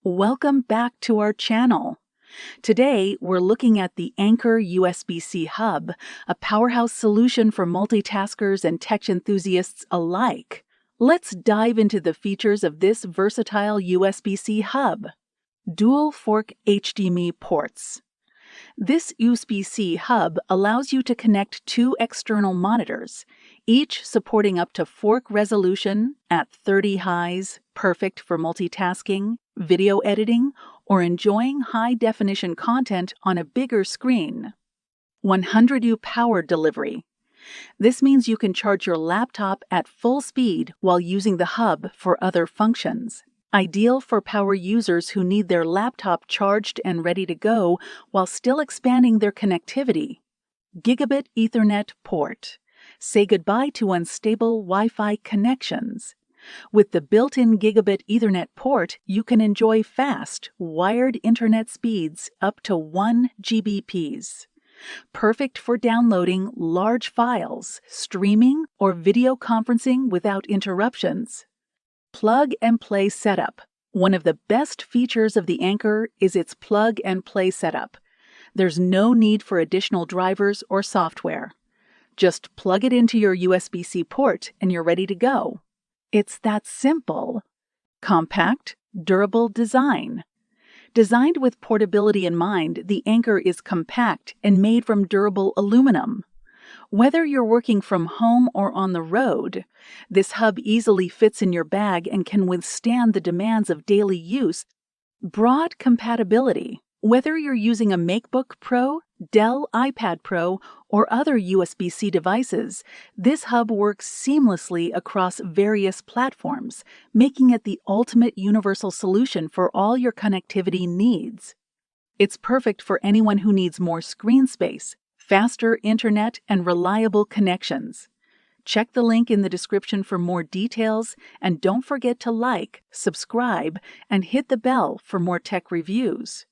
Welcome back to our channel. Today, we're looking at the Anker USB-C hub, a powerhouse solution for multitaskers and tech enthusiasts alike. Let's dive into the features of this versatile USB-C hub. Dual fork HDMI ports. This USB-C hub allows you to connect two external monitors, each supporting up to fork resolution at 30 highs, perfect for multitasking, video editing, or enjoying high-definition content on a bigger screen. 100W power delivery. This means you can charge your laptop at full speed while using the hub for other functions. Ideal for power users who need their laptop charged and ready to go while still expanding their connectivity. Gigabit Ethernet port. Say goodbye to unstable Wi-Fi connections. With the built-in Gigabit Ethernet port, you can enjoy fast, wired internet speeds up to 1 Gbps. Perfect for downloading large files, streaming, or video conferencing without interruptions. Plug-and-play setup. One of the best features of the Anker is its plug-and-play setup. There's no need for additional drivers or software. Just plug it into your USB-C port and you're ready to go. It's that simple. Compact, durable design. Designed with portability in mind, the Anker is compact and made from durable aluminum. Whether you're working from home or on the road, this hub easily fits in your bag and can withstand the demands of daily use. Broad compatibility. Whether you're using a MacBook Pro, Dell iPad Pro, or other USB-C devices, this hub works seamlessly across various platforms, making it the ultimate universal solution for all your connectivity needs. It's perfect for anyone who needs more screen space, faster internet, and reliable connections. Check the link in the description for more details, and don't forget to like, subscribe, and hit the bell for more tech reviews.